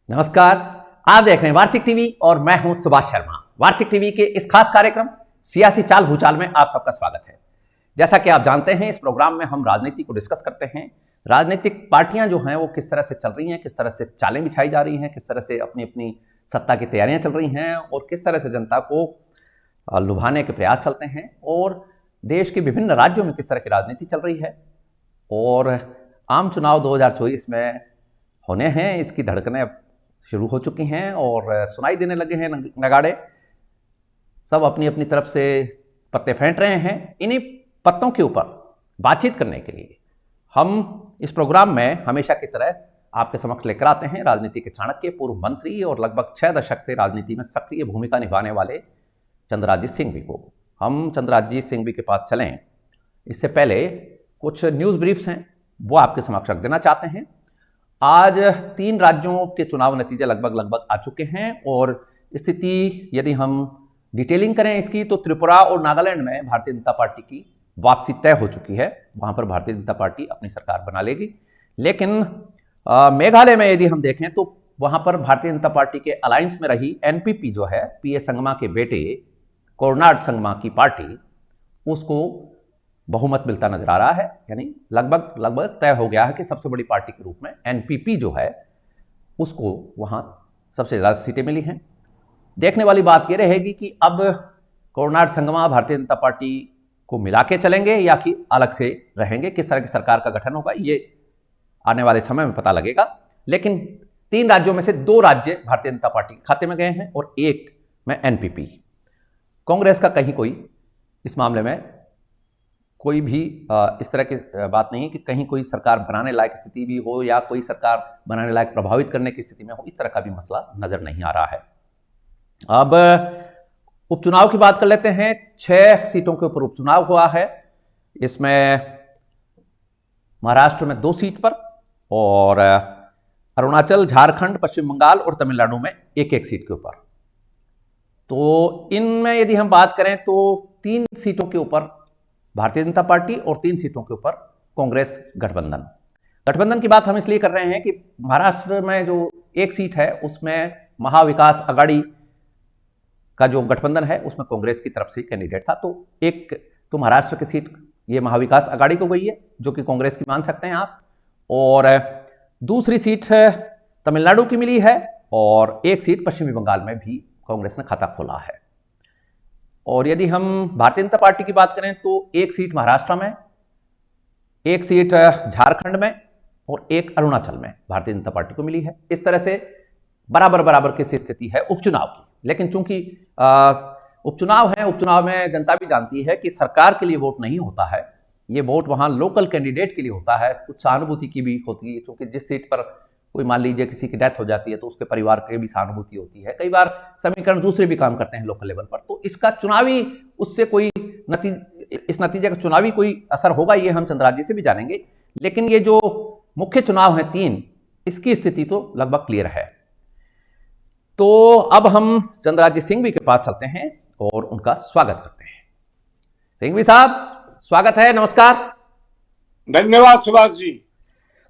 नमस्कार। आप देख रहे हैं वार्तिक टीवी और मैं हूं सुभाष शर्मा। वार्तिक टीवी के इस खास कार्यक्रम सियासी चाल भूचाल में आप सबका स्वागत है। जैसा कि आप जानते हैं, इस प्रोग्राम में हम राजनीति को डिस्कस करते हैं। राजनीतिक पार्टियां जो हैं वो किस तरह से चल रही हैं, किस तरह से चालें बिछाई जा रही हैं, किस तरह से अपनी अपनी सत्ता की तैयारियां चल रही हैं और किस तरह से जनता को लुभाने के प्रयास चलते हैं और देश के विभिन्न राज्यों में किस तरह की राजनीति चल रही है। और आम चुनाव 2024 में होने हैं, इसकी धड़कनें अब शुरू हो चुकी हैं और सुनाई देने लगे हैं नगाड़े। सब अपनी अपनी तरफ से पत्ते फेंट रहे हैं। इन्हीं पत्तों के ऊपर बातचीत करने के लिए हम इस प्रोग्राम में हमेशा की तरह आपके समक्ष लेकर आते हैं राजनीति के चाणक्य, पूर्व मंत्री और लगभग 6 दशक से राजनीति में सक्रिय भूमिका निभाने वाले चंद्राजीत सिंघवी को। हम चंद्राजीत सिंघवी के पास चलें, इससे पहले कुछ न्यूज़ ब्रीफ्स हैं वो आपके समक्ष रख देना चाहते हैं। आज 3 राज्यों के चुनाव नतीजे लगभग आ चुके हैं और स्थिति यदि हम डिटेलिंग करें इसकी तो त्रिपुरा और नागालैंड में भारतीय जनता पार्टी की वापसी तय हो चुकी है। वहां पर भारतीय जनता पार्टी अपनी सरकार बना लेगी। लेकिन मेघालय में यदि हम देखें तो वहां पर भारतीय जनता पार्टी के अलायंस में रही एनपीपी जो है, पीए संगमा के बेटे कोर्नाड संगमा की पार्टी, उसको बहुमत मिलता नजर आ रहा है। यानी लगभग तय हो गया है कि सबसे बड़ी पार्टी के रूप में एनपीपी जो है उसको वहां सबसे ज़्यादा सीटें मिली हैं। देखने वाली बात यह रहेगी कि अब कोर्नाड संगमा भारतीय जनता पार्टी को मिला के चलेंगे या कि अलग से रहेंगे। किस तरह की सरकार का गठन होगा ये आने वाले समय में पता लगेगा। लेकिन 3 राज्यों में से 2 राज्य भारतीय जनता पार्टी के खाते में गए हैं और 1 में एनपीपी। कांग्रेस का कहीं कोई इस मामले में कोई भी इस तरह की बात नहीं है कि कहीं कोई सरकार बनाने लायक स्थिति भी हो या कोई सरकार बनाने लायक प्रभावित करने की स्थिति में हो, इस तरह का भी मसला नजर नहीं आ रहा है। अब उपचुनाव की बात कर लेते हैं। 6 सीटों के ऊपर उपचुनाव हुआ है। इसमें महाराष्ट्र में 2 सीट पर और अरुणाचल, झारखंड, पश्चिम बंगाल और तमिलनाडु में 1-1 सीट के ऊपर। तो इनमें यदि हम बात करें तो 3 सीटों के ऊपर भारतीय जनता पार्टी और 3 सीटों के ऊपर कांग्रेस गठबंधन की बात हम इसलिए कर रहे हैं कि महाराष्ट्र में जो 1 सीट है उसमें महाविकास आघाड़ी का जो गठबंधन है उसमें कांग्रेस की तरफ से कैंडिडेट था। तो एक तो महाराष्ट्र की सीट ये महाविकास आघाड़ी को गई है जो कि कांग्रेस की मान सकते हैं आप, और दूसरी सीट तमिलनाडु की मिली है और 1 सीट पश्चिमी बंगाल में भी कांग्रेस ने खाता खोला है। और यदि हम भारतीय जनता पार्टी की बात करें तो 1 सीट महाराष्ट्र में, 1 सीट झारखंड में और 1 अरुणाचल में भारतीय जनता पार्टी को मिली है। इस तरह से बराबर की स्थिति है उपचुनाव की। लेकिन चूंकि उपचुनाव है, उपचुनाव में जनता भी जानती है कि सरकार के लिए वोट नहीं होता है, ये वोट वहां लोकल कैंडिडेट के लिए होता है। कुछ सहानुभूति की भी होती है, क्योंकि जिस सीट पर कोई मान लीजिए किसी की डेथ हो जाती है तो उसके परिवार की भी सहानुभूति होती है। कई बार समीकरण दूसरे भी काम करते हैं लोकल लेवल पर। तो इसका चुनावी उससे कोई इस नतीजे का चुनावी कोई असर होगा ये हम चंद्राजी से भी जानेंगे। लेकिन ये जो मुख्य चुनाव है 3, इसकी स्थिति तो लगभग क्लियर है। तो अब हम चंद्राजी सिंघवी के पास चलते हैं और उनका स्वागत करते हैं। सिंघवी साहब स्वागत है, नमस्कार। धन्यवाद सुभाष जी।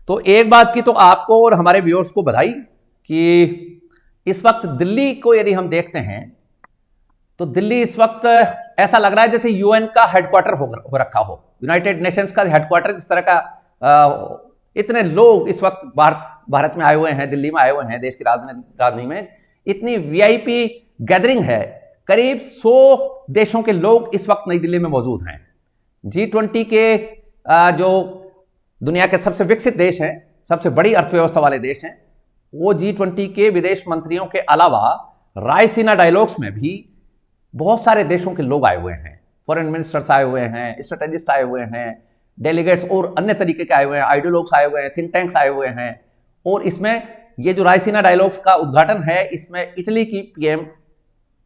तो एक बात की तो आपको और हमारे व्यूअर्स को बधाई कि इस वक्त दिल्ली को यदि हम देखते हैं तो दिल्ली इस वक्त ऐसा लग रहा है जैसे यूएन का हेडक्वार्टर हो रखा हो, यूनाइटेड नेशंस का हेडक्वार्टर जिस तरह का। इतने लोग इस वक्त भारत में आए हुए हैं, दिल्ली में आए हुए हैं, देश की राजधानी में इतनी वीआईपी गैदरिंग है। करीब 100 देशों के लोग इस वक्त नई दिल्ली में मौजूद हैं। G20 के जो दुनिया के सबसे विकसित देश हैं, सबसे बड़ी अर्थव्यवस्था वाले देश हैं, वो G20 के विदेश मंत्रियों के अलावा रायसीना डायलॉग्स में भी बहुत सारे देशों के लोग आए हुए हैं। फॉरेन मिनिस्टर्स आए हुए हैं, स्ट्रेटेजिस्ट आए हुए हैं, डेलीगेट्स और अन्य तरीके के आए हुए हैं, आइडियोलॉग्स आए हुए हैं, थिंक टैंक्स आए हुए हैं। और इसमें ये जो रायसीना डायलॉग्स का उद्घाटन है, इसमें इटली की पीएम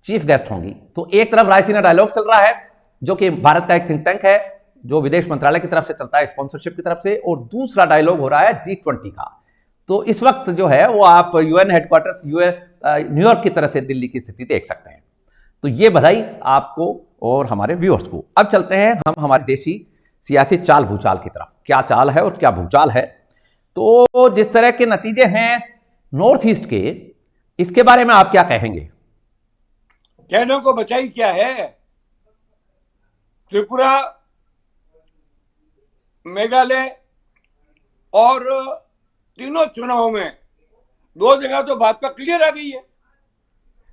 चीफ गेस्ट होंगी। तो एक तरफ रायसीना डायलॉग चल रहा है जो कि भारत का एक थिंक टैंक है जो विदेश मंत्रालय की तरफ से चलता है, स्पॉन्सरशिप की तरफ से, और दूसरा डायलॉग हो रहा है G20 का। तो इस वक्त जो है वो आप यूएन हेडक्वार्टर्स न्यूयॉर्क की तरह से दिल्ली की स्थिति देख सकते हैं। तो ये बधाई आपको और हमारे व्यूअर्स को। अब चलते हैं हम हमारी देशी सियासी चाल भूचाल की तरफ। क्या चाल है और क्या भूचाल है। तो जिस तरह के नतीजे हैं नॉर्थ ईस्ट के, इसके बारे में आप क्या कहेंगे? कहने को बचाई क्या है। त्रिपुरा, मेघालय और तीनों चुनाव में 2 जगह तो भाजपा क्लियर आ गई है।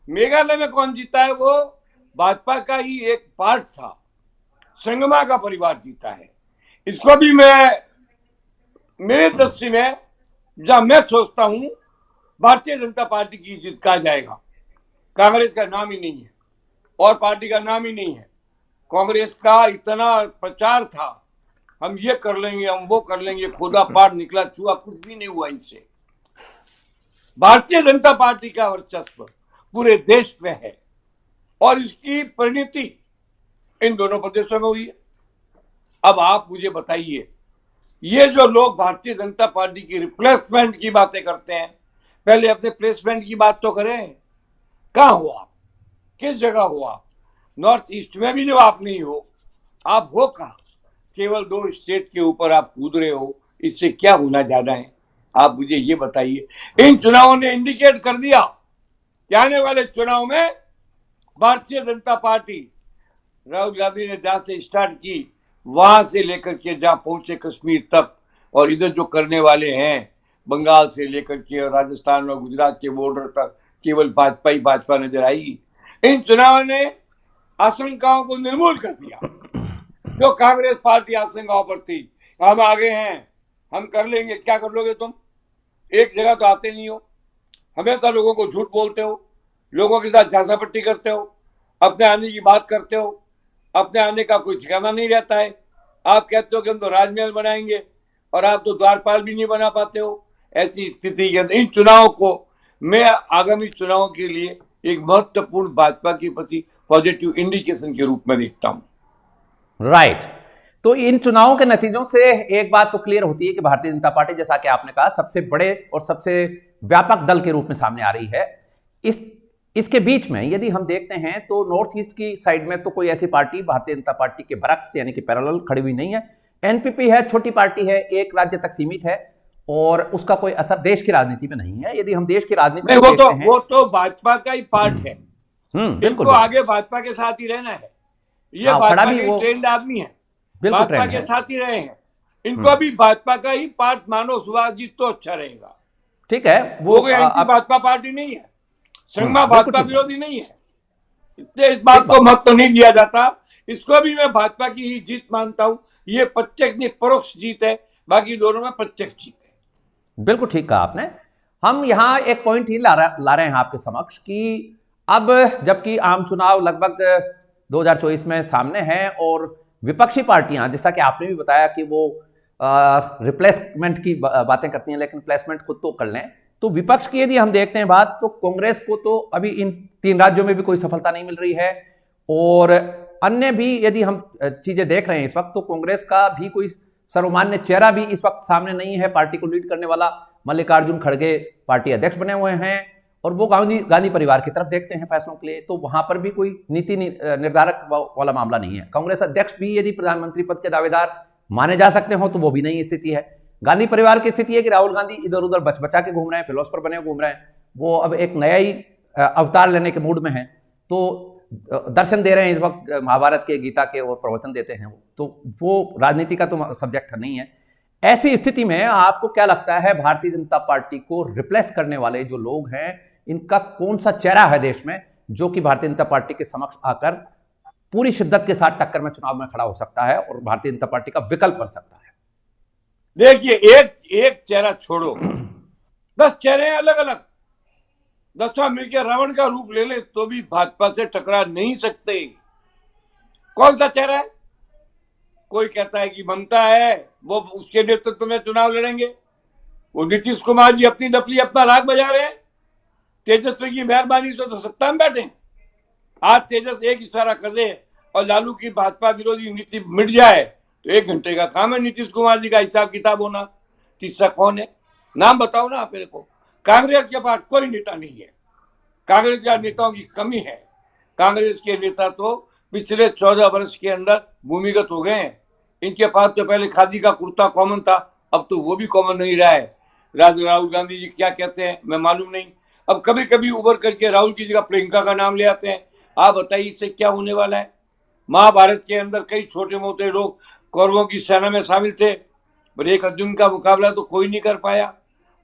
मेघालय में कौन जीता है? वो भाजपा का ही एक पार्ट था, संगमा का परिवार जीता है। इसको भी मेरे दृष्टि में, जहां मैं सोचता हूं, भारतीय जनता पार्टी की जीत कहा जाएगा। कांग्रेस का नाम ही नहीं है और पार्टी का नाम ही नहीं है। कांग्रेस का इतना प्रचार था, हम ये कर लेंगे, हम वो कर लेंगे, खुदा पार निकला चूहा, कुछ भी नहीं हुआ इनसे। भारतीय जनता पार्टी का वर्चस्व पूरे देश में है और इसकी परिणति इन दोनों प्रदेशों में हुई है। अब आप मुझे बताइए, ये जो लोग भारतीय जनता पार्टी की रिप्लेसमेंट की बातें करते हैं, पहले अपने प्लेसमेंट की बात तो करें। कहाँ हो आप? किस जगह हो आप? नॉर्थ ईस्ट में भी जब आप नहीं हो, आप हो कहाँ? केवल 2 स्टेट के ऊपर आप कूद रहे हो, इससे क्या होना ज्यादा है? आप मुझे ये बताइए। इन चुनावों ने इंडिकेट कर दिया कि आने वाले चुनाव में भारतीय जनता पार्टी, राहुल गांधी ने जहां से स्टार्ट की वहां से लेकर के जहां पहुंचे कश्मीर तक, और इधर जो करने वाले हैं बंगाल से लेकर के राजस्थान और गुजरात के बॉर्डर तक, केवल भाजपा ही भाजपा नजर आई। इन चुनावों ने आशंकाओं को निर्मूल कर दिया। जो कांग्रेस पार्टी आशंकाओं पर थी, हम आगे हैं, हम कर लेंगे, क्या कर लोगे तुम? एक जगह तो आते नहीं हो, हमेशा लोगों को झूठ बोलते हो, लोगों के साथ झांसापट्टी करते हो, अपने आने की बात करते हो, अपने आने का कोई ठिकाना नहीं रहता है। आप कहते हो कि हम तो राजमहल बनाएंगे और आप तो द्वारपाल भी नहीं बना पाते हो। ऐसी स्थिति के अंदर इन चुनावों को मैं आगामी चुनावों के लिए एक महत्वपूर्ण भाजपा के प्रति पॉजिटिव इंडिकेशन के रूप में देखता हूं। राइट। तो इन चुनावों के नतीजों से एक बात तो क्लियर होती है कि भारतीय जनता पार्टी, जैसा कि आपने कहा, सबसे बड़े और सबसे व्यापक दल के रूप में सामने आ रही है। इसके बीच में यदि हम देखते हैं तो नॉर्थ ईस्ट की साइड में तो कोई ऐसी पार्टी भारतीय जनता पार्टी के बरक्स यानी कि पैरेलल खड़ी हुई नहीं है। एनपीपी है, छोटी पार्टी है, एक राज्य तक सीमित है और उसका कोई असर देश की राजनीति में नहीं है। यदि हम देश की राजनीति में देखते हैं, वो तो भाजपा का ही पार्ट है। बिल्कुल, आगे भाजपा के साथ ही रहना है। ये भाजपा के ट्रेंड आदमी है, भाजपा के साथ ही रहे हैं। इनको अभी भाजपा का ही पार्ट मानो सुभाष जी तो अच्छा रहेगा। ठीक है, वो भाजपा पार्टी नहीं है, संगमा भाजपा विरोधी नहीं है, इसलिए इस बात को महत्व नहीं दिया जाता। इसको भी मैं भाजपा की ही जीत मानता हूं। ये प्रत्यक्ष नहीं, परोक्ष जीत है, बाकी दोनों में प्रत्यक्ष जीत है। बिल्कुल ठीक कहा आपने। हम यहां एक पॉइंट ही ला रहे हैं आपके समक्ष कि अब जबकि आम चुनाव लगभग 2024 में सामने हैं और विपक्षी पार्टियां, जैसा कि आपने भी बताया कि वो रिप्लेसमेंट की बातें करती हैं, लेकिन प्लेसमेंट खुद तो कर लें। तो विपक्ष की यदि हम देखते हैं बात, तो कांग्रेस को तो अभी इन 3 राज्यों में भी कोई सफलता नहीं मिल रही है और अन्य भी यदि हम चीजें देख रहे हैं इस वक्त, तो कांग्रेस का भी कोई सर्वमान्य चेहरा भी इस वक्त सामने नहीं है। पार्टी को लीड करने वाला मल्लिकार्जुन खड़गे पार्टी अध्यक्ष बने हुए हैं और वो गांधी परिवार की तरफ देखते हैं फैसलों के लिए, तो वहां पर भी कोई नीति निर्धारक वाला मामला नहीं है। कांग्रेस अध्यक्ष भी यदि प्रधानमंत्री पद के दावेदार माने जा सकते हो तो वो भी नहीं स्थिति है। गांधी परिवार की स्थिति है कि राहुल गांधी इधर उधर बचा के घूम रहे हैं, फिलोसफर बने घूम रहे हैं, वो अब एक नया ही अवतार लेने के मूड में हैं, तो दर्शन दे रहे हैं इस वक्त महाभारत के, गीता के और प्रवचन देते हैं, तो वो राजनीति का तो सब्जेक्ट नहीं है। ऐसी स्थिति में आपको क्या लगता है, भारतीय जनता पार्टी को रिप्लेस करने वाले जो लोग हैं, इनका कौन सा चेहरा है देश में जो कि भारतीय जनता पार्टी के समक्ष आकर पूरी शिद्दत के साथ टक्कर में चुनाव में खड़ा हो सकता है और भारतीय जनता पार्टी का विकल्प बन सकता है? देखिए, एक चेहरा छोड़ो, 10 चेहरे हैं अलग अलग, 10वां मिलकर रावण का रूप ले ले तो भी भाजपा से टकरा नहीं सकते। कौन सा चेहरा है? कोई कहता है कि ममता है, वो उसके नेतृत्व में चुनाव लड़ेंगे। वो नीतीश कुमार जी अपनी डपली अपना राग बजा रहे हैं। तेजस्वी की मेहरबानी से तो सत्ता में बैठे हैं। आज तेजस एक इशारा कर दे और लालू की भाजपा विरोधी नीति मिट जाए तो 1 घंटे का काम है नीतीश कुमार जी का हिसाब किताब होना। तीसरा कौन है? नाम बताओ ना आप मेरे को। कांग्रेस के पास कोई नेता नहीं है, कांग्रेस के नेताओं की कमी है। कांग्रेस के नेता तो पिछले 14 वर्ष के अंदर भूमिगत हो गए हैं। इनके पास तो पहले खादी का कुर्ता कॉमन था, अब तो वो भी कॉमन नहीं रहा है। राहुल गांधी जी क्या कहते हैं मैं मालूम नहीं। अब कभी कभी उबर करके राहुल की जगह प्रियंका का नाम ले आते हैं। आप बताइए इससे क्या होने वाला है। महाभारत के अंदर कई छोटे मोटे लोग कौरवों की सेना में शामिल थे, पर एक अर्जुन का मुकाबला तो कोई नहीं कर पाया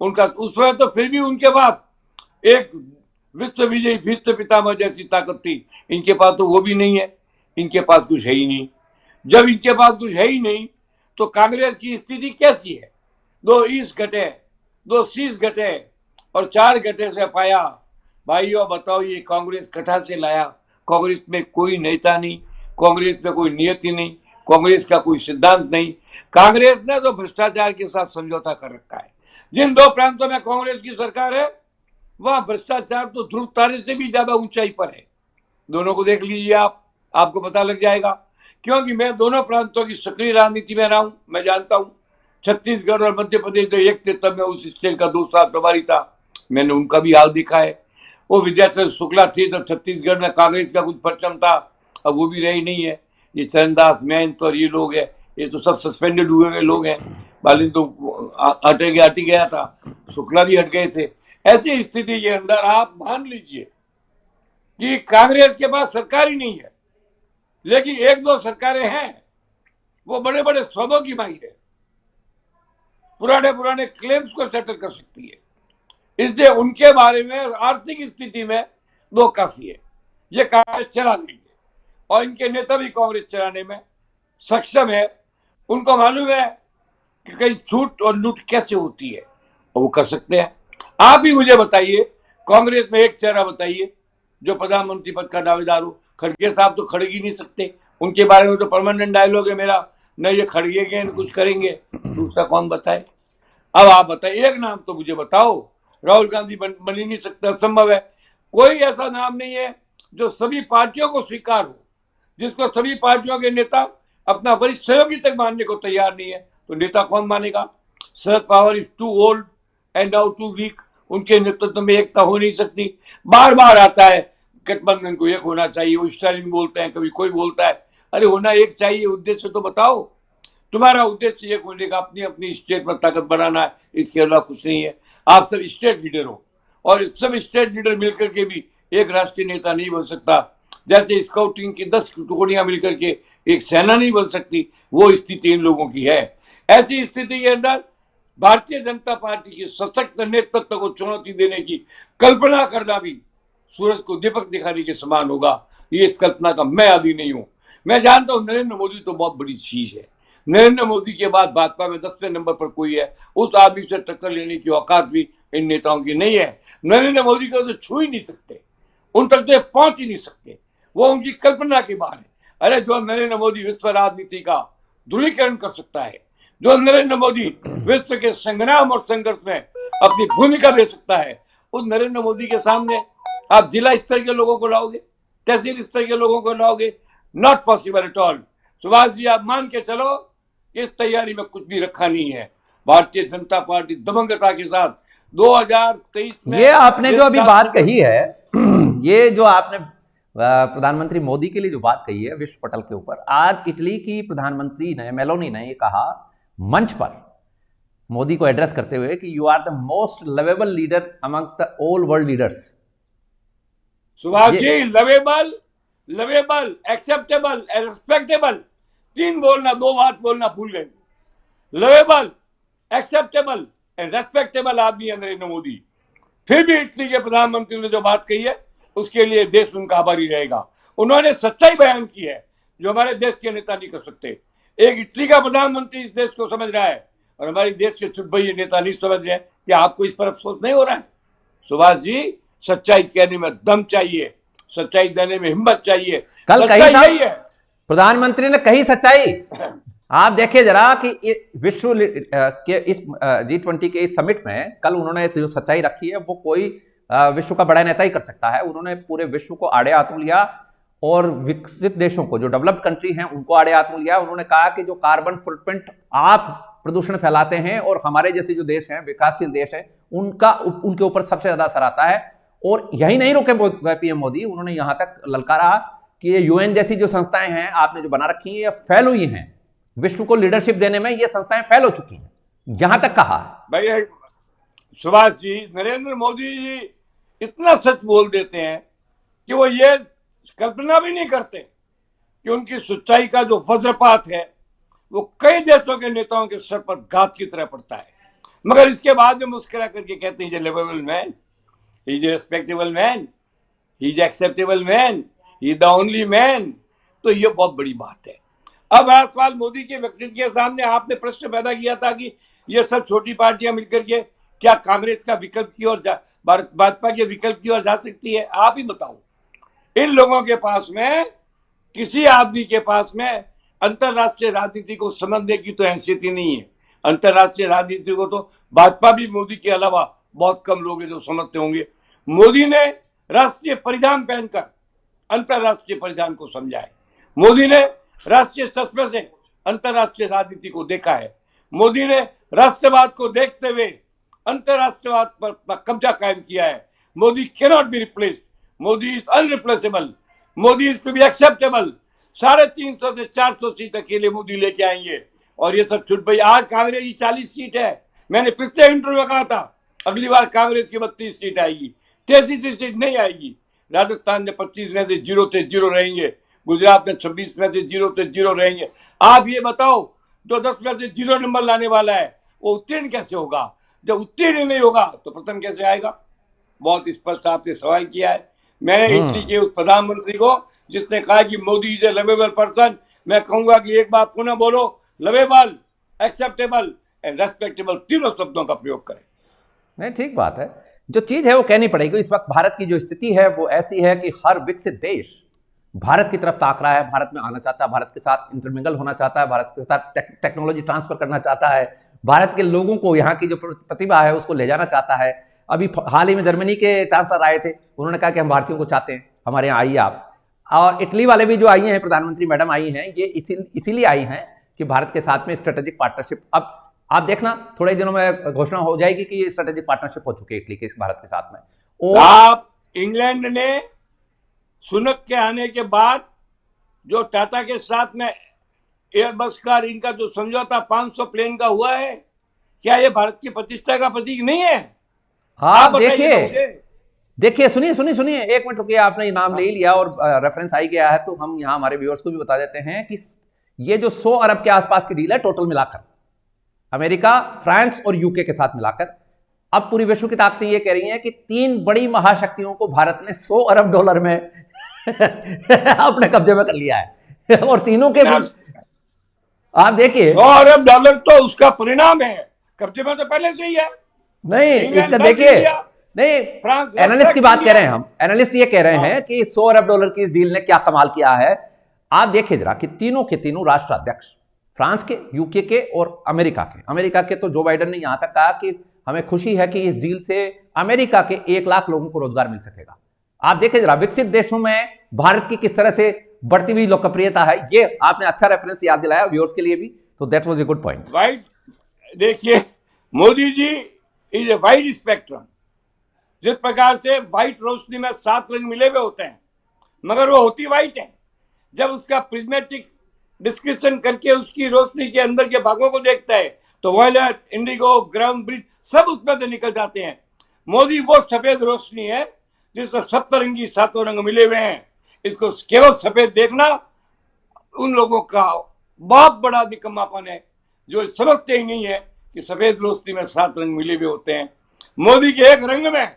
उनका उस समय। तो फिर भी उनके बाद एक विश्व विजयी भीष्म पितामह जैसी ताकत थी, इनके पास तो वो भी नहीं है। इनके पास कुछ है ही नहीं। जब इनके पास कुछ है ही नहीं तो कांग्रेस की स्थिति कैसी है? 2 ईस्ट घटे, 2 शीश घटे और 4 घटे से पाया। भाइयों बताओ ये कांग्रेस कहाँ से लाया? कांग्रेस में कोई नेता नहीं, कांग्रेस में कोई नियति नहीं, कांग्रेस का कोई सिद्धांत नहीं। कांग्रेस ने तो भ्रष्टाचार के साथ समझौता कर रखा है। जिन 2 प्रांतों में कांग्रेस की सरकार है वह भ्रष्टाचार तो ध्रुव तारे से भी ज्यादा ऊंचाई पर है। दोनों को देख लीजिए आप, आपको पता लग जाएगा। क्योंकि मैं दोनों प्रांतों की सक्रिय राजनीति में रहा हूं, मैं जानता हूं। छत्तीसगढ़ और मध्य प्रदेश जो एक थे तब मैं उस स्टेट का 2 साल प्रभारी था, मैंने उनका भी हाल देखा है। वो विजय शुक्ला थी तो छत्तीसगढ़ में कांग्रेस का कुछ परचम था, अब वो भी रही नहीं है। ये चरणदास महंत और ये लोग हैं, ये तो सब सस्पेंडेड हुए हुए लोग हैं। बालिन तो हट गया था, शुक्ला भी हट गए थे। ऐसी स्थिति के अंदर आप मान लीजिए कि कांग्रेस के पास सरकार ही नहीं है, लेकिन 1-2 सरकारें हैं, वो बड़े बड़े सौदों की माहिर है, पुराने क्लेम्स को सेटल कर सकती है। इसलिए उनके बारे में आर्थिक स्थिति में 2 काफी है, ये कांग्रेस चला लेंगे और इनके नेता भी कांग्रेस चलाने में सक्षम है। उनको मालूम है कि कहीं छूट और लूट कैसे होती है और वो कर सकते हैं। आप भी मुझे बताइए, कांग्रेस में एक चेहरा बताइए जो प्रधानमंत्री पद का दावेदार हो। खड़गे साहब तो खड़ग ही नहीं सकते, उनके बारे में तो परमानेंट डायलॉग है मेरा, न ये खड़गेंगे न कुछ करेंगे। दूसरा कौन बताए? अब आप बताइए, एक नाम तो मुझे बताओ। राहुल गांधी बन ही नहीं सकता, असंभव है। कोई ऐसा नाम नहीं है जो सभी पार्टियों को स्वीकार हो, जिसको सभी पार्टियों के नेता अपना वरिष्ठ सहयोगी तक मानने को तैयार नहीं है, तो नेता कौन मानेगा? Sharad Pawar is too old and now too weak. उनके नेतृत्व में एकता हो नहीं सकती। बार बार आता है गठबंधन को एक होना चाहिए, वो स्टालिन बोलते हैं, कभी कोई बोलता है। अरे होना एक चाहिए, उद्देश्य तो बताओ। तुम्हारा उद्देश्य एक होने का अपनी अपनी स्टेट में ताकत बढ़ाना है, इसके अलावा कुछ नहीं है। आप सब स्टेट लीडर हो और सब स्टेट लीडर मिलकर के भी एक राष्ट्रीय नेता नहीं बन सकता। जैसे स्काउटिंग की 10 टुकड़ियां मिलकर के एक सेना नहीं बन सकती, वो स्थिति इन लोगों की है। ऐसी स्थिति के अंदर भारतीय जनता पार्टी के सशक्त नेतृत्व को चुनौती देने की कल्पना करना भी सूरज को दीपक दिखाने के समान होगा। ये इस कल्पना का मैं आदी नहीं हूं। मैं जानता हूं नरेंद्र मोदी तो बहुत बड़ी चीज है। नरेंद्र मोदी के बाद भाजपा में 10वें नंबर पर कोई है, उस आदमी से टक्कर लेने की औकात भी इन नेताओं की नहीं है। नरेंद्र मोदी को तो छू ही नहीं सकते, उन तक तो पहुंच ही नहीं सकते, वो उनकी कल्पना के बाहर है। अरे जो नरेंद्र मोदी विश्व राजनीति का ध्रुवीकरण कर सकता है, जो नरेंद्र मोदी विश्व के संग्राम और संघर्ष में अपनी भूमिका दे सकता है, उस नरेंद्र मोदी के सामने आप जिला स्तर के लोगों को लाओगे, तहसील स्तर के लोगों को लाओगे? Not possible at all. Subhash ji आप मान के चलो, इस तैयारी में कुछ भी रखा नहीं है। भारतीय जनता पार्टी दबंगता के साथ 2023 में ये आपने जो अभी बात कही है, ये जो आपने प्रधानमंत्री मोदी के लिए जो बात कही है विश्व पटल के ऊपर, आज इटली की प्रधानमंत्री ने मेलोनी ने ये कहा मंच पर मोदी को एड्रेस करते हुए कि you are the most lovable leader amongst the all world leaders. Subhash ji, lovable, acceptable, respectable, 3 बोलना, 2 बात बोलना भूल गए। लवेबल, एक्सेप्टेबल एंड रेस्पेक्टेबल आदमी है नरेंद्र मोदी। फिर भी इटली के प्रधानमंत्री ने जो बात कही है उसके लिए देश उनका आभारी रहेगा। उन्होंने सच्चाई बयान की है जो हमारे देश के नेता नहीं कर सकते। एक इटली का प्रधानमंत्री इस देश को समझ रहा है और हमारे देश के चुटभई नेता नहीं समझ रहे हैं। कि आपको इस पर अफसोस नहीं हो रहा है? सुभाष जी, सच्चाई कहने में दम चाहिए, सच्चाई देने में हिम्मत चाहिए। कल सच्चाई यही है, प्रधानमंत्री ने कही सच्चाई। आप देखिए जरा कि विश्व के इस G20 के इस समिट में कल उन्होंने जो सच्चाई रखी है वो कोई विश्व का बड़ा नेता ही कर सकता है। उन्होंने पूरे विश्व को आड़े हाथों लिया और विकसित देशों को, जो डेवलप्ड कंट्री हैं, उनको आड़े हाथों लिया। उन्होंने कहा कि जो कार्बन फुटप्रिंट आप प्रदूषण फैलाते हैं और हमारे जैसे जो देश हैं, विकासशील देश हैं, उनके ऊपर सबसे ज्यादा असर आता है। और यही नहीं रुके पीएम मोदी, उन्होंने यहां तक ललकारा कि ये यूएन जैसी जो संस्थाएं हैं आपने जो बना रखी हैं, ये फेल हुई हैं। विश्व को लीडरशिप देने में ये संस्थाएं फेल हो चुकी हैं, यहां तक कहा। भाई सुभाष जी, नरेंद्र मोदी जी इतना सच बोल देते हैं कि वो ये कल्पना भी नहीं करते कि उनकी सच्चाई का जो वज्रपात है वो कई देशों के नेताओं के सर पर घात की तरह पड़ता है, मगर इसके बाद में मुस्कुरा करके कहते हैं livable man, he is respectable man, he is acceptable man, he is the only man. तो ये बहुत बड़ी बात है। अब हर सवाल मोदी के व्यक्तित्व के सामने आपने प्रश्न पैदा किया था कि ये सब छोटी पार्टियां मिलकर के क्या कांग्रेस का विकल्प की ओर भाजपा के विकल्प की ओर जा सकती है? आप ही बताओ। इन लोगों के पास में, किसी आदमी के पास में अंतरराष्ट्रीय राजनीति को समझने की तो हैसियत ही नहीं है। अंतरराष्ट्रीय राजनीति को तो भाजपा भी मोदी के अलावा बहुत कम लोग हैं जो समझते होंगे। मोदी ने राष्ट्रीय परिधान पहनकर अंतरराष्ट्रीय परिधान को समझा है। मोदी ने राष्ट्रीय चश्मे से अंतरराष्ट्रीय राजनीति को देखा है। मोदी ने राष्ट्रवाद को देखते हुए अंतरराष्ट्रवाद पर कब्जा कायम किया है। Modi cannot be replaced, Modi is unreplaceable, Modi is to be acceptable. 350 से 400 सीट अकेले मोदी लेके आएंगे और ये सब छूट भाई। आज कांग्रेस की 40 सीट है। मैंने पिछले इंटरव्यू में कहा था अगली बार कांग्रेस की 32 सीट आएगी, 33 सीट नहीं आएगी। राजस्थान में 25 में से 0 से 0 रहेंगे, गुजरात में 26 में से 0 से 0 रहेंगे। आप ये बताओ जो 10 में से 0 नंबर लाने वाला है वो उत्तीर्ण कैसे होगा? जब उत्तीर्ण नहीं होगा तो प्रथम कैसे आएगा? बहुत स्पष्ट आपसे सवाल किया है। मैंने इटली के उस प्रधानमंत्री को जिसने कहा कि Modi is a lovable person, मैं कहूंगा कि एक बार पुनः बोलो, लवेबल, एक्सेप्टेबल एंड रेस्पेक्टेबल, तीनों शब्दों का प्रयोग करें। नहीं, ठीक बात है। जो चीज है वो कहनी पड़ेगी। इस वक्त भारत की जो स्थिति है वो ऐसी है कि हर विकसित देश भारत की तरफ ताक रहा है, भारत में आना चाहता है, भारत के साथ इंटरमिंगल होना चाहता है, भारत के साथ टेक्नोलॉजी ट्रांसफर करना चाहता है, भारत के लोगों को, यहाँ की जो प्रतिभा है उसको ले जाना चाहता है। अभी हाल ही में जर्मनी के चांसलर आए थे, उन्होंने कहा कि हम भारतीयों को चाहते हैं, हमारे यहाँ आइए आप। और इटली वाले भी जो आई हैं, प्रधानमंत्री मैडम आई हैं, ये इसीलिए आई हैं कि भारत के साथ में स्ट्रेटेजिक पार्टनरशिप, अब आप देखना थोड़े दिनों में घोषणा हो जाएगी कि ये स्ट्रेटेजिक पार्टनरशिप हो चुकी है इटली के भारत के साथ में। और आप इंग्लैंड ने सुनक के आने के बाद जो टाटा के साथ में एयरबस का इनका जो समझौता 500 प्लेन का हुआ है, क्या ये भारत की प्रतिष्ठा का प्रतीक नहीं है? आप देखिए सुनिए, एक मिनट रुकिए। आपने ये नाम ले लिया और रेफरेंस आई गया है तो हम यहाँ हमारे व्यूअर्स को भी बता देते हैं कि ये जो 100 अरब के आसपास की डील है टोटल मिलाकर, अमेरिका, फ्रांस और यूके के साथ मिलाकर, अब पूरी विश्व की ताकतें ये कह रही हैं कि 3 बड़ी महाशक्तियों को भारत ने 100 अरब डॉलर में अपने कब्जे में कर लिया है और तीनों के आप देखिए 100 अरब डॉलर तो उसका परिणाम है, कब्जे में तो पहले से ही है। नहीं, इसका देखिए, नहीं, एनालिस्ट की बात कह रहे हैं हम। एनालिस्ट ये कह रहे हैं कि 100 अरब डॉलर की इस डील ने क्या कमाल किया है। आप देखिए जरा कि तीनों के तीनों राष्ट्राध्यक्ष, फ्रांस के, यूके के और अमेरिका के तो जो बाइडेन ने यहां तक कहा कि हमें खुशी है कि इस डील से अमेरिका के 1 लाख लोगों को रोजगार मिल सकेगा। आप देखिए जरा विकसित देशों में भारत की किस तरह से बढ़ती हुई लोकप्रियता है। ये आपने अच्छा रेफरेंस याद दिलाया व्यूअर्स के लिए भी, तो that was a good point. Wide देखिए, Modi ji is a wide spectrum. जिस प्रकार से व्हाइट रोशनी में 7 रंग मिले हुए होते हैं, मगर वो होती व्हाइट है। जब उसका प्रिज्मेटिक डिस्क्रिप्शन करके उसकी रोशनी के अंदर के भागों को देखता है तो वायलेट, इंडिगो, ग्राउंड ब्रिज सब उसमें से निकल जाते हैं। मोदी वो सफेद रोशनी है जिसमें सप्तरंगी 7 रंग मिले हुए हैं। इसको केवल सफेद देखना उन लोगों का बहुत बड़ा निकम्मापन है जो समझते ही नहीं है कि सफेद रोशनी में 7 रंग मिले हुए होते हैं। मोदी के एक रंग में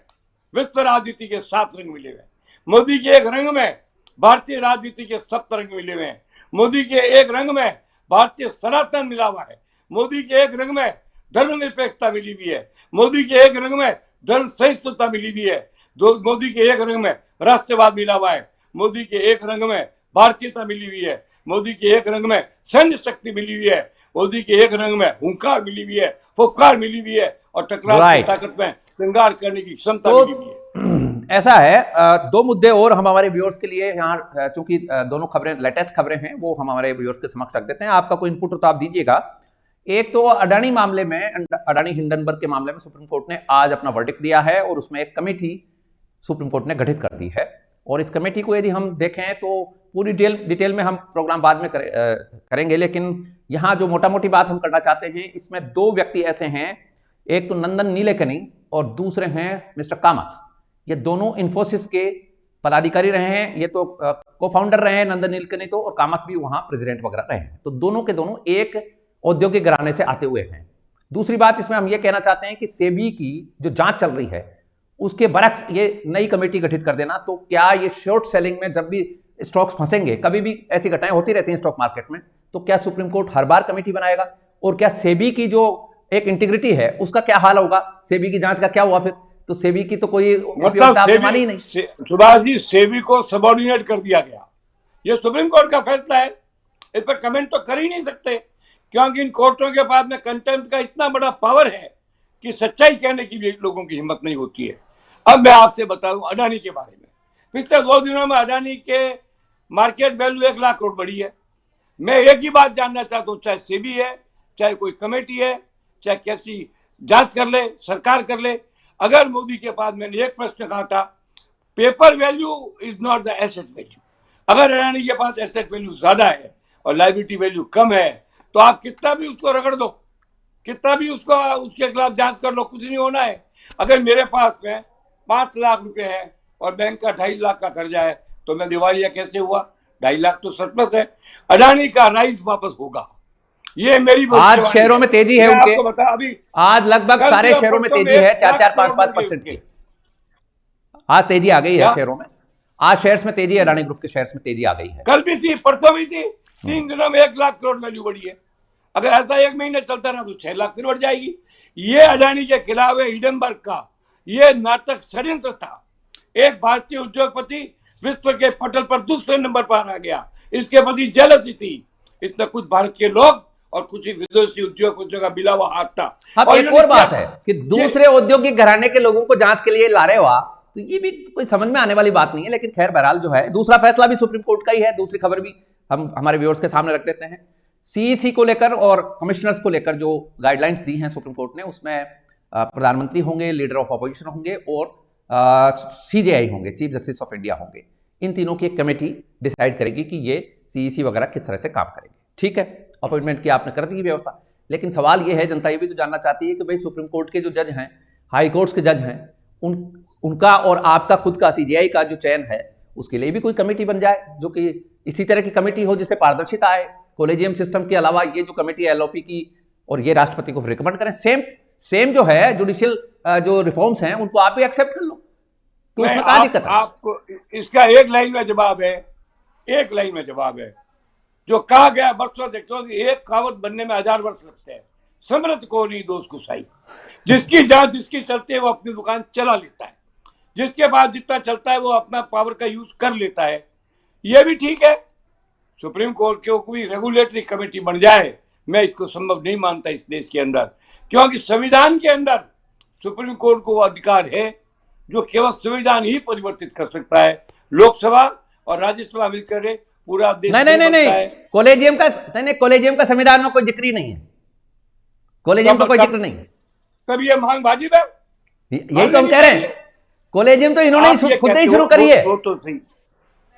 विश्व राजनीति के 7 रंग मिले हुए हैं। मोदी के एक रंग में भारतीय राजनीति के 7 रंग मिले हुए हैं। मोदी के एक रंग में भारतीय सनातन मिला हुआ है। मोदी के एक रंग में धर्मनिरपेक्षता मिली हुई है। मोदी के एक रंग में धर्म सहिष्णुता मिली हुई है। मोदी के एक रंग में राष्ट्रवाद मिला हुआ है। मोदी के एक रंग में भारतीयता मिली हुई है। मोदी के एक रंग में सैन्य शक्ति मिली हुई है। मोदी के एक रंग में हुंकार मिली हुई है, फुफकार मिली हुई है और टकराव की ताकत में श्रृंगार करने की क्षमता मिली हुई है। ऐसा है, 2 मुद्दे और हम हमारे व्यूअर्स के लिए यहाँ, चूंकि दोनों खबरें लेटेस्ट खबरें हैं, वो हम हमारे व्यूअर्स के समक्ष रख देते हैं। आपका कोई इनपुट हो तो आप दीजिएगा। एक तो अडानी मामले में, अडानी हिंडनबर्ग के मामले में सुप्रीम कोर्ट ने आज अपना वर्डिक्ट दिया है और उसमें एक कमेटी सुप्रीम कोर्ट ने गठित कर दी है। और इस कमेटी को यदि हम देखें तो पूरी डिटेल में हम प्रोग्राम बाद में करेंगे, लेकिन यहाँ जो मोटा मोटी बात हम करना चाहते हैं, इसमें 2 व्यक्ति ऐसे हैं, एक तो नंदन नीलेकनी और दूसरे हैं मिस्टर कामत। ये दोनों इन्फोसिस के पदाधिकारी रहे हैं, ये तो को फाउंडर रहे हैं नंदन नीलकनी तो, और कामत भी वहां प्रेसिडेंट वगैरह रहे हैं। तो दोनों के दोनों एक औद्योगिक घराने से आते हुए हैं। दूसरी बात इसमें हम ये कहना चाहते हैं कि सेबी की जो जांच चल रही है उसके बरक्स ये नई कमेटी गठित कर देना, तो क्या ये शॉर्ट सेलिंग में जब भी स्टॉक्स फंसेंगे, कभी भी ऐसी घटनाएं होती रहती हैं स्टॉक मार्केट में, तो क्या सुप्रीम कोर्ट हर बार कमेटी बनाएगा? और क्या सेबी की जो एक इंटीग्रिटी है उसका क्या हाल होगा? सेबी की जांच का क्या हुआ फिर? तो सेबी की तो कोई मतलब मानी ही नहीं। सुभाष जी, सेबी को सबऑर्डिनेट कर दिया गया। ये सुप्रीम कोर्ट का फैसला है, इस पर कमेंट तो कर ही नहीं सकते, क्योंकि इन कोर्टों के पास में कंटेम्प्ट का इतना बड़ा पावर है कि सच्चाई कहने की भी लोगों की हिम्मत नहीं होती है। अब मैं आपसे बताऊं अडानी के बारे में। पिछले 2 दिनों में अडानी के मार्केट वैल्यू 1 लाख करोड़ बढ़ी है। मैं एक ही बात जानना चाहता हूं, चाहे सेबी है, चाहे कोई कमेटी है, चाहे कैसी जांच कर ले, सरकार कर ले, अगर मोदी के पास, मैंने एक प्रश्न कहा था, paper value is not the asset value. अगर अडानी के पास एसेट वैल्यू ज्यादा है और लायबिलिटी वैल्यू कम है, तो आप कितना भी उसको रगड़ दो, कितना भी उसके खिलाफ जांच कर लो, कुछ नहीं होना है। अगर मेरे पास में 5 लाख रुपए है और बैंक का 2.5 लाख का कर्जा है, तो मैं दिवालिया कैसे हुआ? 2.5 लाख तो सरप्लस है। अडानी का राइज वापस होगा, ये मेरी आज शेयरों में तेजी है उनके, बता अभी आज लगभग सारे शेयरों में तेजी है, 4-5% की आज तेजी आ गई है शेयरों में। आज शेयर्स में तेजी है, अडानी ग्रुप के शेयर्स में तेजी आ गई है। कल भी थी, परसों भी थी, 3 दिनों में 1 लाख करोड़ वैल्यू बढ़ी है। अगर ऐसा 1 महीने चलता रहा तो 6 लाख फिर बढ़ जाएगी। ये अडानी के खिलाफ है हिडनबर्ग का ये नाटक षड्यंत्र था। एक भारतीय उद्योगपति विश्व के पटल पर दूसरे नंबर पर आ गया, इसके प्रति जेलसी थी। इतना कुछ भारत के लोग और कुछ ही विदेशी उद्योगपतियों का मिला हुआ हाथ था। अब एक और बात है कि दूसरे औद्योगिक घराने के लोगों को जांच के लिए ला रहे हो आप, तो ये भी कोई समझ में आने वाली बात नहीं है। लेकिन खैर बहरहाल जो है, दूसरा फैसला भी सुप्रीम कोर्ट का ही है। दूसरी खबर भी हम हमारे व्यूअर्स के सामने रख देते हैं। सीईसी को लेकर और कमिश्नर्स को लेकर जो गाइडलाइंस दी हैं सुप्रीम कोर्ट ने, उसमें प्रधानमंत्री होंगे, लीडर ऑफ अपोजिशन होंगे और सीजेआई होंगे, चीफ जस्टिस ऑफ इंडिया होंगे। इन तीनों की एक कमेटी डिसाइड करेगी कि ये सीईसी वगैरह किस तरह से काम करेंगे। ठीक है, अपॉइंटमेंट की आपने कर दी व्यवस्था। लेकिन सवाल ये है, जनता ये भी तो जानना चाहती है कि भाई सुप्रीम कोर्ट के जो जज हैं, हाई कोर्ट्स के जज हैं, उनका और आपका खुद का सीजेआई का जो चयन है, उसके लिए भी कोई कमेटी बन जाए जो कि इसी तरह की कमेटी हो जिससे पारदर्शिता आए। कोलेजियम सिस्टम के अलावा ये जो कमेटी है एलओपी की, और ये राष्ट्रपति को रिकमेंड करें। सेम जो है जुडिशियल जो रिफॉर्म्स हैं उनको आप भी एक्सेप्ट कर लो, तो उसमें क्या दिक्कत है? आपको इसका एक लाइन में जवाब है, एक लाइन में जवाब है जो कहा गया बरसों से, क्योंकि एक कहावत बनने में 1000 वर्ष लगते हैं। समृद्ध को नहीं दोष गुसाई। जिसकी जांच जिसकी चलती है वो अपनी दुकान चला लेता है, जिसके बाद जितना चलता है वो अपना पावर का यूज कर लेता है। ये भी ठीक है, सुप्रीम कोर्ट के कोई रेगुलेटरी कमेटी बन जाए, मैं इसको संभव नहीं मानता इस देश के अंदर, क्योंकि संविधान के अंदर सुप्रीम कोर्ट को वो अधिकार है जो केवल संविधान ही परिवर्तित कर सकता है। लोकसभा और राज्यसभा मिलकर पूरा देश नहीं, कॉलेजियम का संविधान में कोई जिक्र ही नहीं है। कॉलेजियम का कोई जिक्र नहीं है। तब ये मांग बाजी में यही तो हम कह रहे हैं, कॉलेजियम तो इन्होंने खुद ही शुरू करी है। तो सही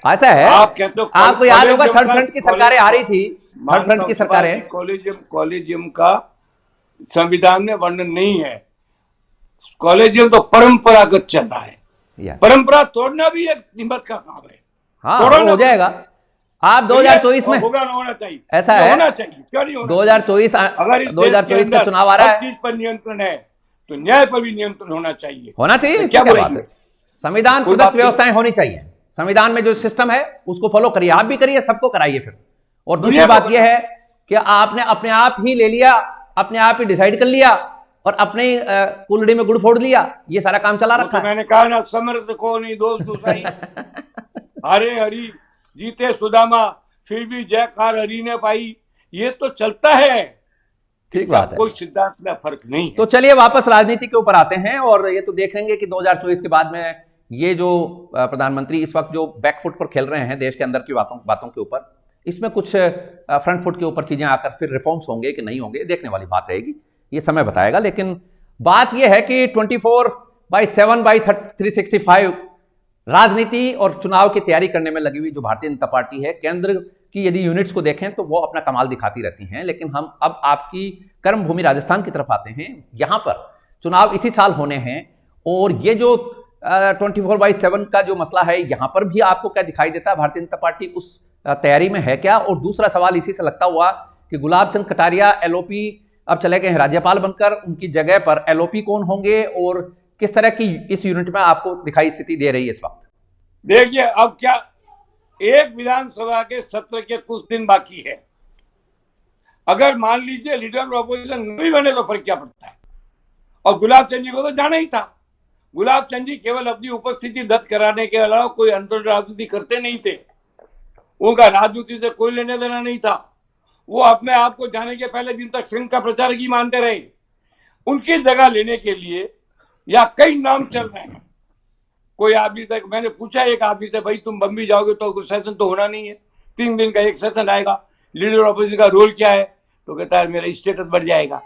ऐसा है, आपको याद होगा थर्ड फ्रंट की सरकारें आ रही थी, थर्ड फ्रंट की सरकारें। कॉलेजियम का संविधान में वर्णन नहीं है। कॉलेजियम तो परंपरागत चल रहा है, परंपरा तोड़ना भी एक हिम्मत का काम है। हाँ, हो जाएगा। आप 2024 में होना चाहिए, ऐसा है, होना चाहिए, क्यों नहीं होना? 2024 का चुनाव आ रहा है, चीज पर नियंत्रण है तो न्याय पर भी नियंत्रण होना चाहिए। क्या बात है? संविधान प्रदत्त व्यवस्थाएं होनी चाहिए। संविधान में जो सिस्टम है उसको फॉलो करिए, आप भी करिए, सबको कराइए फिर। और दूसरी बात यह है कि आपने अपने आप ही ले लिया, अपने आप ही डिसाइड कर लिया और अपने ही कुल्हड़ी में गुड़ फोड़ लिया, ये सारा काम चला रखा है। मैंने कहा ना, समर्थ को नहीं दोष गुसाई। हरे हरि जीते सुदामा, फिर भी जयकार हरि ने पाई, ये तो चलता है। ठीक बात है, कोई सिद्धांत में फर्क नहीं है। तो चलिए वापस राजनीति के ऊपर आते हैं और ये तो देखेंगे कि 2024 के बाद में ये जो प्रधानमंत्री इस वक्त जो बैकफुट पर खेल रहे हैं देश के अंदर की बातों के ऊपर, इसमें कुछ फ्रंट फुट के ऊपर चीजें आकर फिर रिफॉर्म्स होंगे कि नहीं होंगे, देखने वाली बात रहेगी, ये समय बताएगा। लेकिन बात यह है कि 24/7/365 राजनीति और चुनाव की तैयारी करने में लगी हुई जो भारतीय जनता पार्टी है, केंद्र की यदि यूनिट्स को देखें तो वो अपना कमाल दिखाती रहती हैं। लेकिन हम अब आपकी कर्मभूमि राजस्थान की तरफ आते हैं। यहां पर चुनाव इसी साल होने हैं और ये जो 24/7 का जो मसला है, यहां पर भी आपको क्या दिखाई देता है? भारतीय जनता पार्टी उस तैयारी में है क्या? और दूसरा सवाल इसी से लगता हुआ कि गुलाब चंद कटारिया एलओपी अब चले गए हैं राज्यपाल बनकर, उनकी जगह पर एलओपी कौन होंगे और किस तरह की इस यूनिट में आपको दिखाई स्थिति दे रही है इस वक्त? देखिए, अब क्या एक विधानसभा के सत्र के कुछ दिन बाकी है, अगर मान लीजिए लीडर ऑफ अपोजिशन नहीं बने तो फर्क क्या पड़ता है? और गुलाब चंद जी को तो जाना ही था। गुलाब चंद जी केवल अपनी उपस्थिति दर्ज कराने के अलावा कोई अंतर राजनीति करते नहीं थे, उनका राजनीति से कोई लेने देना नहीं था। वो अपने आप को जाने के पहले दिन तक संघ का प्रचारक ही मानते रहे। उनकी जगह लेने के लिए या कई नाम चल रहे हैं। कोई आदमी तक मैंने पूछा एक आदमी से, भाई तुम बम्बई जाओगे तो सेशन तो होना नहीं है, 3 दिन का एक सेशन आएगा, लीडर ऑपोजिशन का रोल क्या है? तो कहता है मेरा स्टेटस बढ़ जाएगा।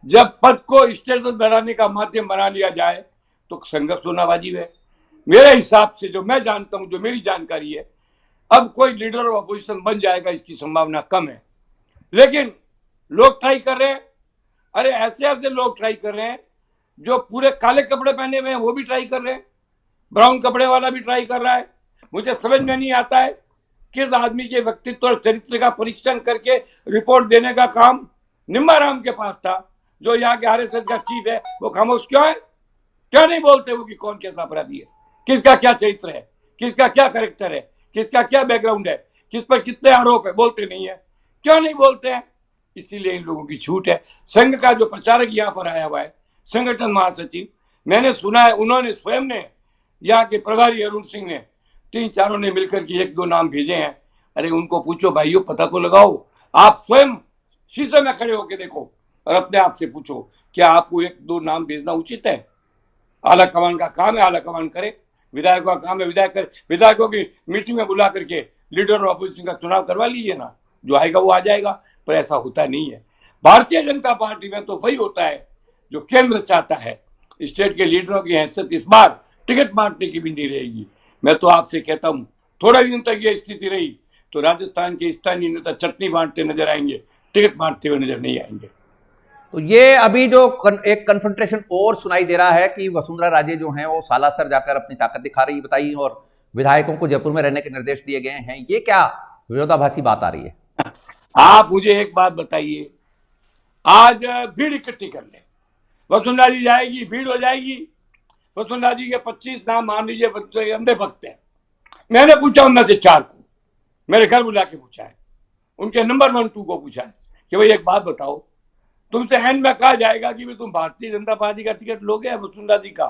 जब पद को स्टेटस बढ़ाने का माध्यम बना लिया जाए तो संघर्ष होना वाजिब है। मेरे हिसाब से जो मैं जानता हूं, जो मेरी जानकारी है, अब कोई लीडर ऑफ अपोजिशन बन जाएगा इसकी संभावना कम है। लेकिन लोग ट्राई कर रहे हैं। अरे ऐसे ऐसे लोग ट्राई कर रहे हैं जो पूरे काले कपड़े पहने हुए हैं, वो भी ट्राई कर रहे हैं, ब्राउन कपड़े वाला भी ट्राई कर रहा है। मुझे समझ में नहीं आता है किस आदमी के व्यक्तित्व और चरित्र का परीक्षण करके रिपोर्ट देने का काम निम्बाराम के पास था, जो यहाँ के आरएसएस का चीफ है। वो खामोश क्यों है? क्यों नहीं बोलते वो कि कौन कैसा अपराधी है, किसका क्या चरित्र है, किसका क्या कैरेक्टर है, किसका क्या बैकग्राउंड है, किस पर कितने आरोप है? बोलते नहीं है। क्यों नहीं बोलते हैं? इसीलिए इन लोगों की छूट है। संघ का जो प्रचारक यहाँ पर आया हुआ है, संगठन महासचिव, मैंने सुना है उन्होंने स्वयं ने, यहाँ के प्रभारी अरुण सिंह ने, 3-4 ने मिलकर के 1-2 नाम भेजे हैं। अरे उनको पूछो भाइयों, पता तो लगाओ। आप स्वयं शीशे में खड़े होकर देखो और अपने आप से पूछो, क्या आपको 1-2 नाम भेजना उचित है? आला कमान का काम है, आला कमान करे। विधायकों का काम है, विधायक करे। विधायकों की मीटिंग में बुला करके लीडर ऑफ अपोजिशन का चुनाव करवा लीजिए ना, जो आएगा वो आ जाएगा। पर ऐसा होता नहीं है। भारतीय जनता पार्टी में तो वही होता है जो केंद्र चाहता है। स्टेट के लीडरों की हैसियत इस बार टिकट बांटने की भी नहीं रहेगी। मैं तो आपसे कहता हूं, थोड़े दिन तक ये स्थिति रही तो राजस्थान के स्थानीय नेता चटनी बांटते नजर आएंगे, टिकट बांटते हुए नजर नहीं आएंगे। तो ये अभी जो एक कन्फ्रंटेशन और सुनाई दे रहा है कि वसुंधरा राजे जो हैं वो सालासर जाकर अपनी ताकत दिखा रही बताई और विधायकों को जयपुर में रहने के निर्देश दिए गए हैं, ये क्या विरोधाभासी बात आ रही है? आप मुझे एक बात बताइए, आज भीड़ इकट्ठी कर ले, वसुंधरा जी जाएगी, भीड़ हो जाएगी। वसुंधरा जी के 25 नाम मान लीजिए अंधे भक्त हैं। मैंने पूछा उनमें से 4 को, मेरे घर बुला के पूछा है, उनके नंबर 1-2 को पूछा है कि भाई एक बात बताओ, तुमसे एंड में कहा जाएगा कि तुम भारतीय जनता पार्टी का टिकट लोगे वसुंधरा जी का,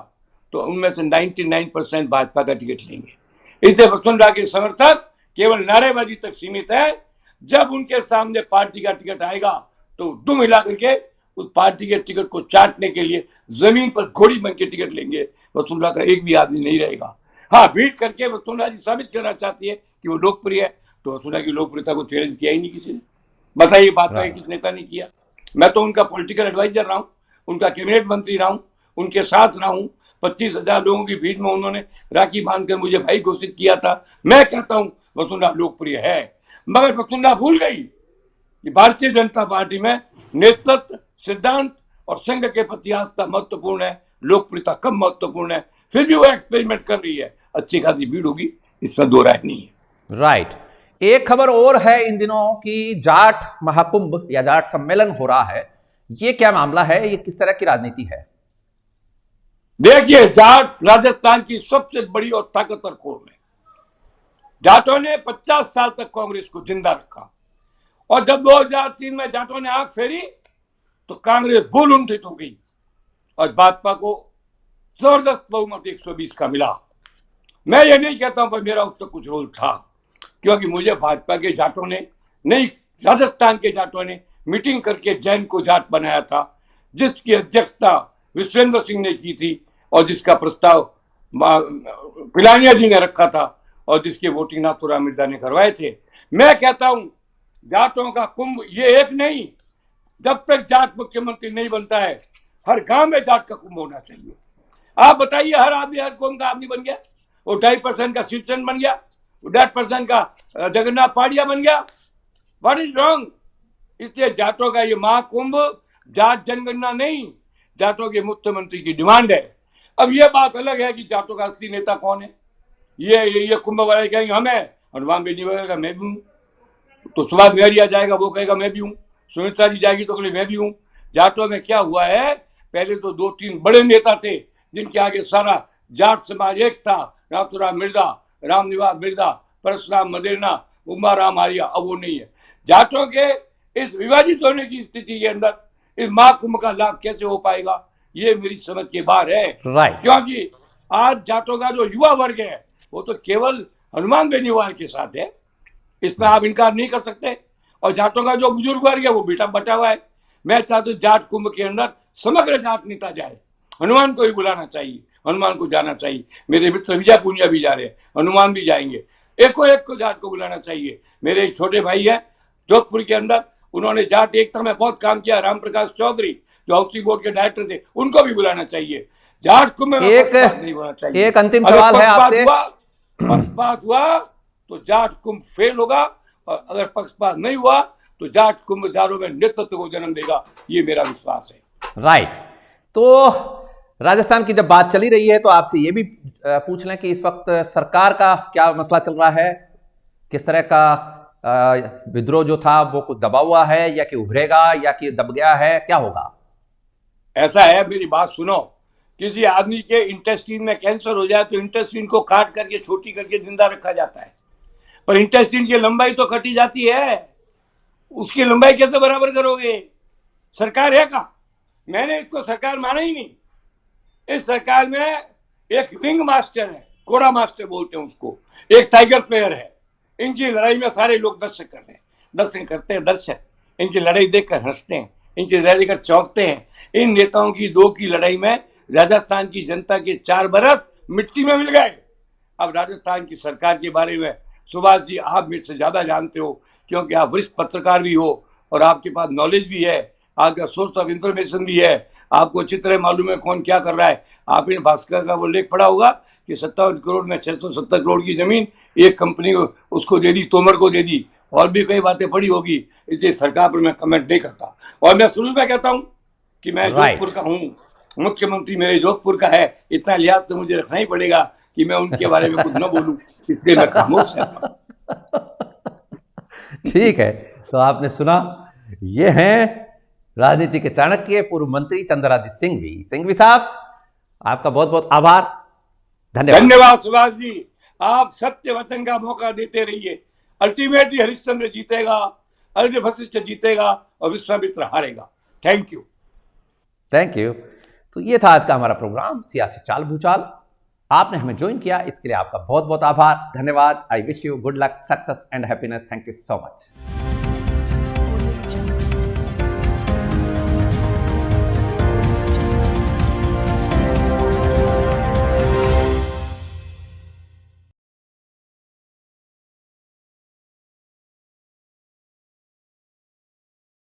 तो उनमें से 99% भाजपा का टिकट लेंगे। इसलिए वसुंधरा के समर्थक केवल नारेबाजी तक सीमित है। जब उनके सामने पार्टी का टिकट आएगा तो दुम हिला करके उस पार्टी के टिकट को चाटने के लिए जमीन पर घोड़ी बन के टिकट लेंगे। वसुंधरा का एक भी आदमी नहीं रहेगा। हाँ, भीड़ करके वसुंधरा जी साबित करना चाहती है कि वो लोकप्रिय है, तो वसुंधरा की लोकप्रियता को चैलेंज किया ही नहीं किसी ने। बताइए, बात है किस नेता ने किया? मैं तो उनका पॉलिटिकल एडवाइजर रहा हूं, उनका कैबिनेट मंत्री रहा हूं, उनके साथ रहा हूं। 25,000 लोगों की भीड़ में उन्होंने राखी बांधकर मुझे भाई घोषित किया था। मैं कहता हूं वसुंधरा लोकप्रिय है, मगर वसुंधरा भूल गई कि भारतीय जनता पार्टी में नेतृत्व, सिद्धांत और संघ के प्रति आस्था महत्वपूर्ण है, लोकप्रियता कम महत्वपूर्ण है। फिर भी वो एक्सपेरिमेंट कर रही है। अच्छी खासी भीड़ होगी, इसमें दो राय नहीं है। राइट। एक खबर और है इन दिनों कि जाट महाकुंभ या जाट सम्मेलन हो रहा है, ये क्या मामला है? ये किस तरह की राजनीति है? देखिए, जाट राजस्थान की सबसे बड़ी और ताकतवर कौम है। जाटों ने 50 साल तक कांग्रेस को जिंदा रखा और जब 2003 में जाटों ने आंख फेरी तो कांग्रेस भूलुंठित हो गई और भाजपा को जबरदस्त बहुमत 120 का मिला। मैं ये नहीं कहता हूं पर मेरा उस तक कुछ रोल था, क्योंकि मुझे भाजपा के जाटों ने नहीं, राजस्थान के जाटों ने मीटिंग करके जैन को जाट बनाया था, जिसकी अध्यक्षता विश्वेंद्र सिंह ने की थी और जिसका प्रस्ताव पिलानिया जी ने रखा था और जिसके वोटिंग नाथुराम मिर्जा ने करवाए थे। मैं कहता हूं जाटों का कुंभ ये एक नहीं, जब तक जाट मुख्यमंत्री नहीं बनता है हर गांव में जाट का कुंभ होना चाहिए। आप बताइए, हर आदमी हर कौम का आदमी बन गया, वो 2.5% का शिवचंद बन गया, 1.5% का जगन्नाथ पाड़िया बन गया। What is wrong? इसलिए जाटों का ये महाकुंभ जाट जनगणना नहीं, जाटों के मुख्यमंत्री की डिमांड है। अब ये बात अलग है कि जाटों का असली नेता कौन है। ये कुंभ वाले कहेंगे हम है, हनुमान बेनीवाल का मैं भी हूँ, तो सुभाष मेहरिया जाएगा वो कहेगा मैं भी हूँ, सुमित्रा जी जाएगी तो कहेगी मैं भी हूँ। जाटों में क्या हुआ है, पहले तो 2-3 बड़े नेता थे जिनके आगे सारा जाट समाज एक था, नाथुराम मिर्जा, रामनिवास मिर्जा, परशुराम मदेरना, उमाराम आर्या। अब वो नहीं है। जाटों के इस विभाजित होने की स्थिति के अंदर इस महाकुंभ का लाभ कैसे हो पाएगा, ये मेरी समझ के बाहर है। राइट। क्योंकि आज जाटों का जो युवा वर्ग है वो तो केवल हनुमान बेनीवाल के साथ है, इसमें आप इनकार नहीं कर सकते। और जाटों का जो बुजुर्ग वर्ग है वो बेटा बटा हुआ है। मैं चाहता हूँ जाट कुंभ के अंदर समग्र जाट नेता जाए, हनुमान को भी बुलाना चाहिए, हनुमान को जाना चाहिए। मेरे मित्र विजय पुनिया भी जा रहे हैं, हनुमान भी जाएंगे, एक को जाट को बुलाना चाहिए। मेरे एक छोटे भाई है जोधपुर के अंदर, उन्होंने जाट एकता में बहुत काम किया, राम प्रकाश चौधरी जो हाउसिंग बोर्ड के डायरेक्टर थे, उनको भी बुलाना चाहिए। जाट कुंभ में पक्षपात नहीं होना चाहिए। एक अंतिम सवाल है आपसे। पक्षपात हुआ तो जाट कुंभ फेल होगा, और अगर पक्षपात नहीं हुआ तो जाट कुंभ जाटों में नेतृत्व को जन्म देगा, ये मेरा विश्वास है। राइट। तो राजस्थान की जब बात चली रही है तो आपसे ये भी पूछ लें कि इस वक्त सरकार का क्या मसला चल रहा है, किस तरह का विद्रोह जो था वो कुछ दबा हुआ है या कि उभरेगा या कि दब गया है, क्या होगा? ऐसा है, मेरी बात सुनो, किसी आदमी के इंटेस्टाइन में कैंसर हो जाए तो इंटेस्टाइन को काट करके छोटी करके जिंदा रखा जाता है, पर इंटेस्टाइन की लंबाई तो कटी जाती है, उसकी लंबाई कैसे बराबर करोगे? सरकार है का? मैंने इसको सरकार माना ही नहीं। इस सरकार में एक रिंग मास्टर है, कोड़ा मास्टर बोलते हैं उसको, एक टाइगर प्लेयर है। इनकी लड़ाई में सारे लोग दर्शक कर रहे हैं, दर्शन करते हैं, दर्शक इनकी लड़ाई देखकर हंसते हैं, इनकी लड़ाई देखकर चौंकते हैं। इन नेताओं की 2 की लड़ाई में राजस्थान की जनता के 4 बरस मिट्टी में मिल गए। अब राजस्थान की सरकार के बारे में सुभाष जी आप मेरे से ज्यादा जानते हो, क्योंकि आप वरिष्ठ पत्रकार भी हो और आपके पास नॉलेज भी है, आपका सोर्स ऑफ इंफॉर्मेशन भी है, आपको अच्छी तरह मालूम है कौन क्या कर रहा है। आपने भास्कर का वो लेख पढ़ा होगा कि 57 करोड़ में 670 करोड़ की जमीन एक कंपनी को उसको दे दी, तोमर को दे दी, और भी कई बातें पड़ी होगी, इसलिए सरकार पर मैं कमेंट नहीं करता। और मैं शुरू में कहता हूँ कि मैं जोधपुर का हूँ, मुख्यमंत्री मेरे जोधपुर का है, इतना लिहाज तो मुझे रखना ही पड़ेगा कि मैं उनके बारे में कुछ न बोलूं, इसलिए मैं खामोश रहता हूं। ठीक है, तो आपने सुना, ये हैं राजनीति के चाणक्य पूर्व मंत्री चंद्रादित्य सिंघवी साहब, आपका बहुत बहुत आभार, धन्यवाद। धन्यवाद सुभाष जी, आप सत्य वचन का मौका देते रहिए। अल्टीमेटली हरिश्चंद्र जीतेगा, अग्नि वशिष्ठ जीतेगा और विश्वामित्र हारेगा। Thank you. Thank you. तो ये था आज का हमारा प्रोग्राम सियासी चाल भूचाल। आपने हमें ज्वाइन किया, इसके लिए आपका बहुत बहुत आभार, धन्यवाद। I wish you good luck, success and happiness. Thank you so much.